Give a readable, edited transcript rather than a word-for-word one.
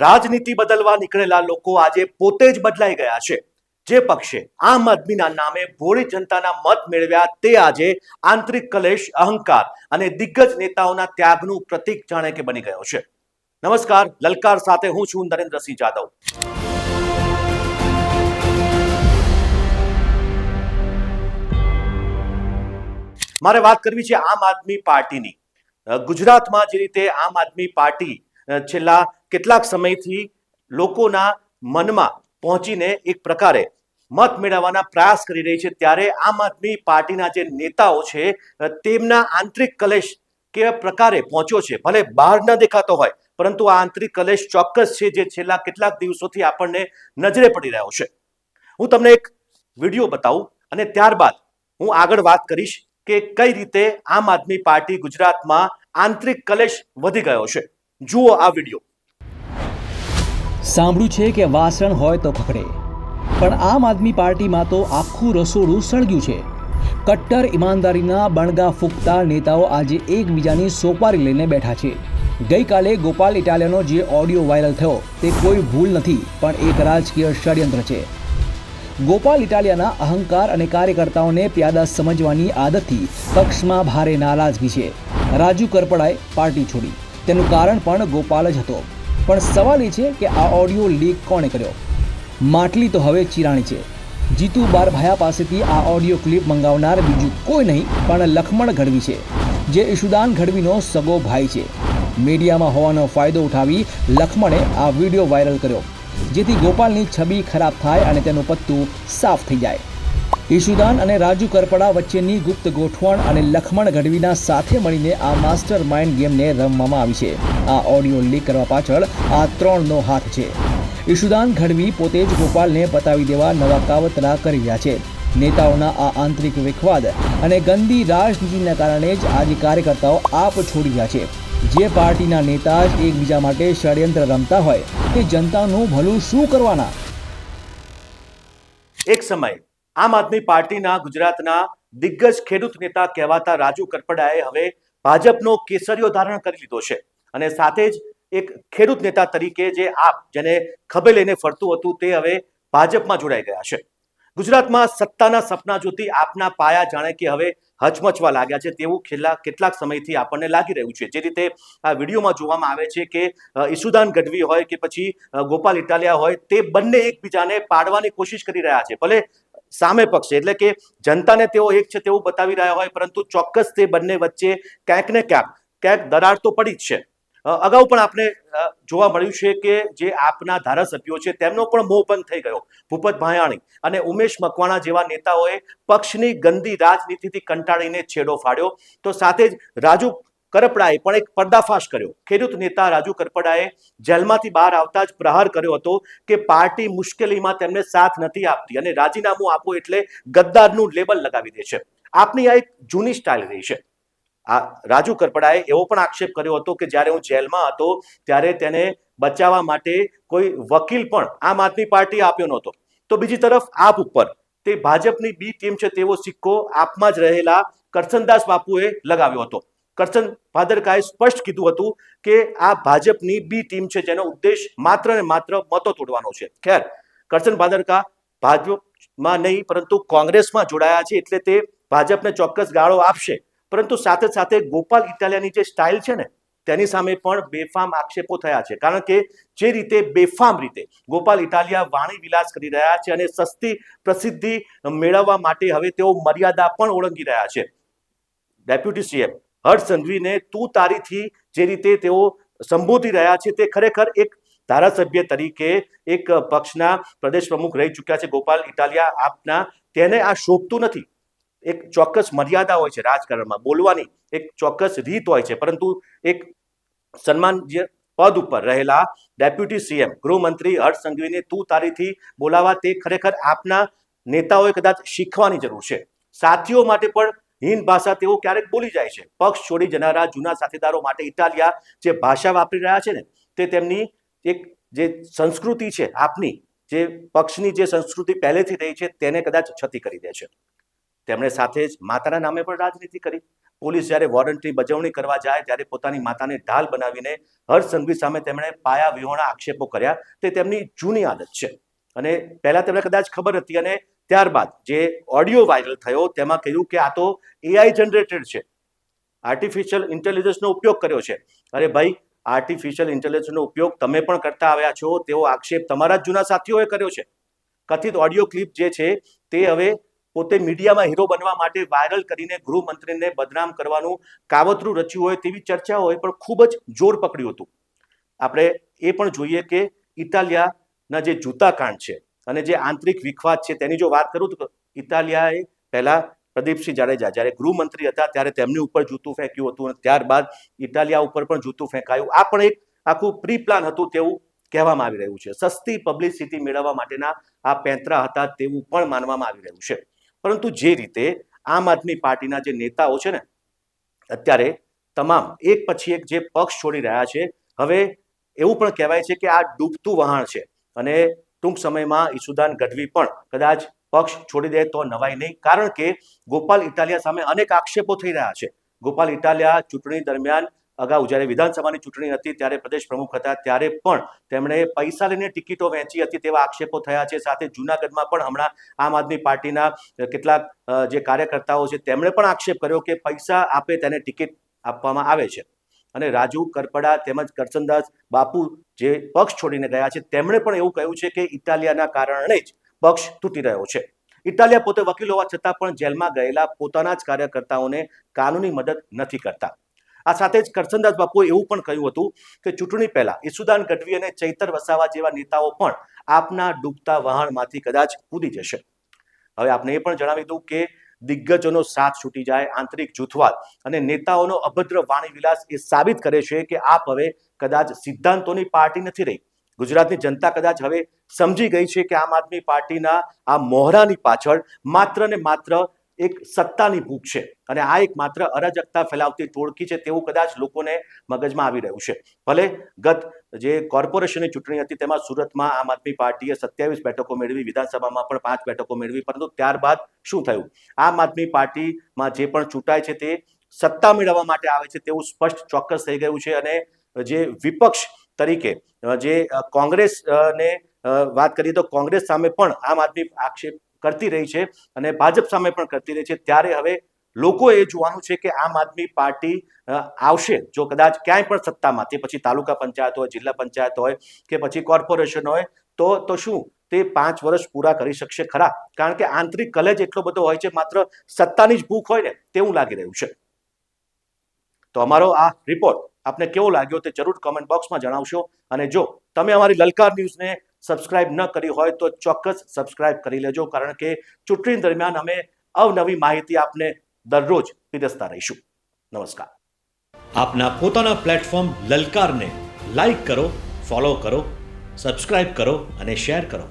રાજનીતિ બદલવા નીકળેલા લોકો આજે પોતે જ બદલાઈ ગયા છે। જે પક્ષે આમ આદમીના નામે ભોળી જનતાના મત મેળવ્યા તે આજે આંતરિક કલેશ, અહંકાર અને દિગ્ગજ નેતાઓના ત્યાગનું પ્રતીક જાણે કે બની ગયો છે। નમસ્કાર, લલકાર સાથે હું છું નરેન્દ્રસિંહ જાદવ। મારે વાત કરવી છે આમ આદમી પાર્ટીની। ગુજરાતમાં જે રીતે આમ આદમી પાર્ટી છેલ્લા કેટલાક સમયથી લોકોના મનમાં પહોંચીને એક પ્રકારે મત મેળવવાના પ્રયાસ કરી રહી છે, ત્યારે આમ આદમી પાર્ટીના જે નેતાઓ છે તેમના આંતરિક કલેશ કેવા પ્રકારે પહોંચ્યો છે, ભલે બહાર ન દેખાતો હોય પરંતુ આ આંતરિક કલેશ ચોક્કસ છે, જે છેલ્લા કેટલાક દિવસોથી આપણને નજરે પડી રહ્યો છે। હું તમને એક વિડીયો બતાવું અને ત્યારબાદ હું આગળ વાત કરીશ કે કઈ રીતે આમ આદમી પાર્ટી ગુજરાતમાં આંતરિક કલેશ વધી ગયો છે। જુઓ આ વિડીયો। સાંભળ્યું છે કે વાસણ હોય તો ખખડે, પણ આમ આદમી પાર્ટીમાં તો આખું રસોડું સળગ્યું છે। કટ્ટર ઈમાનદારીના બણગા ફૂંકતા નેતાઓ આજે એકબીજાની સોપારી લઈને બેઠા છે। ગઈકાલે ગોપાલ ઇટાલિયાનો જે ઓડિયો વાયરલ થયો તે કોઈ ભૂલ નથી, પણ એક રાજકીય ષડયંત્ર છે। ગોપાલ ઇટાલિયાના અહંકાર અને કાર્યકર્તાઓને પ્યાદા સમજવાની આદતથી પક્ષમાં ભારે નારાજગી છે। રાજુ કરપડાએ પાર્ટી છોડી, તેનું કારણ પણ ગોપાલ જ હતો। પણ સવાલ એ છે કે આ ઓડિયો લીક કોણે કર્યો? માટલી તો હવે ચિરાણી છે। જીતુ બારભાયા પાસેથી આ ઓડિયો ક્લિપ મંગાવનાર બીજું કોઈ નહીં પણ લખમણ ગઢવી છે, જે ઈશુદાન ગઢવીનો સગો ભાઈ છે। મીડિયામાં હોવાનો ફાયદો ઉઠાવી લખમણે આ વિડીયો વાયરલ કર્યો, જેથી ગોપાલની છબી ખરાબ થાય અને તેનું પત્તું સાફ થઈ જાય। ઈશુદાન અને રાજુ કરપડા વચ્ચેની ગુપ્ત ગોઠવણ અને લખમણ ગઢવીના સાથે મળીને આ માસ્ટર માઇન્ડ ગેમને રમવામાં આવી છે। આ ઓડિયો લીક કરવા પાછળ આ ત્રણનો હાથ છે। ઈશુદાન ગઢવી પોતે જ ગોપાલને પતાવી દેવા નવા કાવતરા કરી રહ્યા છે। નેતાઓના આ આંતરિક વિખવાદ અને ગંદી રાજનીતિના કારણે જ આજે કાર્યકર્તાઓ આપ છોડી રહ્યા છે। જે પાર્ટીના નેતા જ એકબીજા માટે ષડયંત્ર રમતા હોય તે જનતાનું ભલું શું કરવાના? એક સમય આમ આદમી પાર્ટીના ગુજરાતના દિગ્ગજ ખેડૂત નેતા કહેવાતા રાજુ કરપડાએ હવે ભાજપનો કેસરીયો ધારણ કરી લીધો છે અને સાથે જ એક ખેડૂત નેતા તરીકે જે આપ જેને ખભે લઈને ફરતું હતું તે હવે ભાજપમાં જોડાઈ ગયા છે। ગુજરાતમાં સત્તાના સપના જોતી આપના પાયા જાણે કે હવે હચમચવા લાગ્યા છે તેવું છેલ્લા કેટલાક સમયથી આપણને લાગી રહ્યું છે। જે રીતે આ વિડીયોમાં જોવામાં આવે છે કે ઈશુદાન ગઢવી હોય કે પછી ગોપાલ ઇટાલિયા હોય, તે બંને એકબીજાને પાડવાની કોશિશ કરી રહ્યા છે। ભલે સામે પક્ષે એટલે કે જનતાને તેઓ એક છે તેવું બતાવી રહ્યા હોય, પરંતુ ચોક્કસ તે બંને વચ્ચે ક્યાંક ને ક્યાંક દરાર તો પડી જ છે। અગાઉ પણ આપણે જોવા મળ્યું છે કે જે આપના ધારાસભ્યો છે તેમનો પણ મોહ ભંગ થઈ ગયો। ભૂપત ભાયાણી અને ઉમેશ મકવાણા જેવા નેતાઓએ પક્ષની ગંદી રાજનીતિથી કંટાળીને છેડો ફાડ્યો, તો સાથે જ રાજુ કરપડાએ પણ એક પર્દાફાશ કર્યો। ખેડૂત નેતા રાજુ કરપડાએ જેલમાંથી બહાર આવતા જ પ્રહાર કર્યો હતો કે પાર્ટી મુશ્કેલીમાં તેમને સાથ નથી આપતી અને રાજીનામું આપો એટલે ગદ્દારનું લેબલ લગાવી દે છે। આપની આ એક જૂની સ્ટાઇલ રહી છે। આ રાજુ કરપડાએ એવો પણ આક્ષેપ કર્યો હતો કે જ્યારે હું જેલમાં હતો ત્યારે તેને બચાવવા માટે કોઈ વકીલ પણ આમ આદમી પાર્ટી આપ્યો નહોતો। તો બીજી તરફ આપ ઉપર તે ભાજપની બી ટીમ છે તેવો સિક્કો આપમાં જ રહેલા કરસનદાસ બાપુએ લગાવ્યો હતો। કરસન ભાદરકાએ સ્પષ્ટ કીધું હતું કે આ ભાજપની બી ટીમ છે, જેનો ઉદ્દેશ માત્ર ને માત્ર મતો તોડવાનો છે। ખેર, કરસન ભાદરકા ભાજપમાં નહીં પરંતુ કોંગ્રેસમાં જોડાયા છે, એટલે તે ભાજપને ચોક્કસ ગાળો આપશે, પરંતુ સાથે સાથે ગોપાલ ઇટાલિયાની જે સ્ટાઇલ છે ને તેની સામે પણ બેફામ આક્ષેપો થયા છે। કારણ કે જે રીતે બેફામ રીતે ગોપાલ ઇટાલિયા વાણી વિલાસ કરી રહ્યા છે અને સસ્તી પ્રસિદ્ધિ મેળવવા માટે હવે તેઓ મર્યાદા પણ ઓળંગી રહ્યા છે। ડેપ્યુટી સીએમ હર્ષ સંઘવીને તું તારીથી જે રીતે તેઓ સંબોધી રહ્યા છે તે ખરેખર એક ધારાસભ્ય તરીકે એક પક્ષના પ્રદેશ પ્રમુખ રહી ચૂક્યા છે ગોપાલ ઇટાલિયા આપના, તેને આ શોભતું નથી। એક ચોક્કસ મર્યાદા હોય છે રાજકારણમાં, બોલવાની એક ચોક્કસ રીત હોય છે, પરંતુ એક સન્માનીય પદ ઉપર રહેલા ડેપ્યુટી સીએમ ગૃહમંત્રી હર્ષ સંઘવીને તું તારીથી બોલાવા તે ખરેખર આપના નેતાઓએ કદાચ શીખવાની જરૂર છે। સાથીઓ માટે પણ હીન ભાષા તેઓ ક્યારેક બોલી જાય છે। પક્ષ છોડી જનારા જૂના સાથીદારો માટે ઇટાલિયા જે ભાષા વાપરી રહ્યા છે ને તે તેમની એક જે સંસ્કૃતિ છે, આપની જે પક્ષની જે સંસ્કૃતિ પહેલેથી રહી છે તેને કદાચ છતી કરી દે છે। તેમણે સાથે જ માતાના નામે પણ રાજનીતિ કરી. પોલીસ જ્યારે વોરંટની બજવણી કરવા જાય ત્યારે પોતાની માતાને ઢાલ બનાવીને હર્ષ સંઘવી સામે તેમણે પાયા વિહોણા આક્ષેપો કર્યા. તે તેમની જૂની આદત છે અને પહેલા તેમને કદાચ ખબર હતી અને ત્યારબાદ જે ઓડિયો વાયરલ થયો તેમાં કહ્યું કે આ તો AI જનરેટેડ છે, આર્ટિફિશિયલ ઇન્ટેલિજન્સનો ઉપયોગ કર્યો છે. અરે ભાઈ, આર્ટિફિશિયલ ઇન્ટેલિજન્સનો ઉપયોગ તમે પણ કરતા આવ્યા છો તેવો આક્ષેપ તમારા જ જૂના સાથીઓએ કર્યો છે. કથિત ઓડિયો ક્લિપ જે છે તે હવે પોતે મીડિયામાં હીરો બનવા માટે વાયરલ કરીને ગૃહમંત્રીને બદનામ કરવાનું કાવતરું રચ્યું હોય તેવી ચર્ચાઓએ પણ ખૂબ જ જોર પકડ્યું હતું. આપણે એ પણ જોઈએ કે ઇટાલિયાના જે જૂતા કાંડ છે અને જે આંતરિક વિખવાદ છે તેની જો વાત કરું તો ઇટાલિયાએ પહેલા પ્રદીપસિંહ જાડેજા જ્યારે ગૃહમંત્રી હતા ત્યારે તેમની ઉપર જૂતું ફેંક્યું હતું અને ત્યારબાદ ઇટાલિયા ઉપર પણ જૂતું ફેંકાયું. આ પણ એક આખું પ્રી પ્લાન હતું તેવું કહેવામાં આવી રહ્યું છે. સસ્તી પબ્લિસિટી મેળવવા માટેના આ પેંતરા હતા તેવું પણ માનવામાં આવી રહ્યું છે. પરંતુ જે રીતે આમ આદમી પાર્ટીના જે નેતાઓ છે ને અત્યારે તમામ એક પછી એક જે પક્ષ છોડી રહ્યા છે, હવે એવું પણ કહેવાય છે કે આ ડૂબતું વહાણ છે અને ટૂંક સમયમાં ઈસુદાન ગઢવી પણ કદાચ પક્ષ છોડી દે તો નવાઈ નહીં. કારણ કે ગોપાલ ઇટાલિયા સામે અનેક આક્ષેપો થઈ રહ્યા છે. ગોપાલ ઇટાલિયા ચૂંટણી દરમિયાન અગાઉ જ્યારે વિધાનસભાની ચૂંટણી હતી ત્યારે પ્રદેશ પ્રમુખ હતા ત્યારે પણ તેમણે પૈસા લઈને ટિકિટો વહેંચી હતી તેવા આક્ષેપો થયા છે. સાથે જૂનાગઢમાં પણ હમણાં આમ આદમી પાર્ટીના કેટલાક જે કાર્યકર્તાઓ છે તેમણે પણ આક્ષેપ કર્યો કે પૈસા આપે તેને ટિકિટ આપવામાં આવે છે. અને રાજુ કરપડા તેમજ કરસનદાસ બાપુ જે પક્ષ છોડીને ગયા છે તેમણે પણ એવું કહ્યું છે કે ઇટાલિયાના કારણે જ પક્ષ તૂટી રહ્યો છે. ઇટાલિયા પોતે વકીલ હોવા છતાં પણ જેલમાં ગયેલા પોતાના જ કાર્યકર્તાઓને કાનૂની મદદ નથી કરતા. આ સાથે જ કરસનદાસ બાપુએ એવું પણ કહ્યું હતું કે ચૂંટણી પહેલા ઈસુદાન ગઢવી અને ચૈતર વસાવા જેવા નેતાઓ પણ આપના ડૂબતા વહાણમાંથી કદાચ કૂદી જશે. હવે આપને એ પણ જણાવી દઉં કે દિગ્ગજોનો સાથ છૂટી જાય, આંતરિક જૂથવાદ અને નેતાઓનો અભદ્ર વાણી વિલાસ એ સાબિત કરે છે કે આપ હવે કદાચ સિદ્ધાંતોની પાર્ટી નથી રહી. ગુજરાતની જનતા કદાચ હવે સમજી ગઈ છે કે આમ આદમી પાર્ટીના આ મોહરાની પાછળ માત્ર ને માત્ર એક સત્તાની ભૂખ છે અને આ એક માત્ર અરાજકતા ફેલાવતી ટોળકી છે તેવું કદાચ લોકોને મગજમાં આવી રહ્યું છે. ભલે ગત જે કોર્પોરેશનની ચૂંટણી હતી તેમાં સુરતમાં આમ આદમી પાર્ટીએ 27 બેઠકો મેળવી, વિધાનસભામાં પણ 5 બેઠકો મેળવી, પરંતુ ત્યારબાદ શું થયું? આમ આદમી પાર્ટીમાં જે પણ ચૂંટાય છે તે સત્તા મેળવવા માટે આવે છે તેવું સ્પષ્ટ ચોક્કસ થઈ ગયું છે. અને જે વિપક્ષ તરીકે જે કોંગ્રેસને વાત કરીએ તો કોંગ્રેસ સામે પણ આમ આદમી આક્ષેપ કરતી રહી છે અને ભાજપ સામે પણ કરતી રહી છે. ત્યારે હવે લોકો એ જોવાનું છે કે આમ આદમી પાર્ટી આવશે જો કદાચ ક્યાંય પણ સત્તામાં, તે પછી તાલુકા પંચાયત હોય, જિલ્લા પંચાયત હોય કે પછી કોર્પોરેશન હોય, તો શું તે 5 વર્ષ પૂરા કરી શકશે ખરા? કારણ કે આંતરિક કલેજ એટલો બધો હોય છે, માત્ર સત્તાની જ ભૂખ હોય ને તેવું લાગી રહ્યું છે. તો અમારો આ રિપોર્ટ આપને કેવો લાગ્યો તે જરૂર કોમેન્ટ બોક્સમાં જણાવશો. અને જો તમે અમારી લલકાર ન્યૂઝને સબસ્ક્રાઇબ ન કરી હોય તો ચોક્કસ સબસ્ક્રાઇબ કરી લેજો, કારણ કે ચૂંટણી દરમિયાન અમે અવનવી માહિતી આપને દરરોજ પીરસતા રહીશું. નમસ્કાર. આપના પોતાના પ્લેટફોર્મ લલકારને લાઈક કરો, ફોલો કરો, સબસ્ક્રાઇબ કરો અને શેર કરો.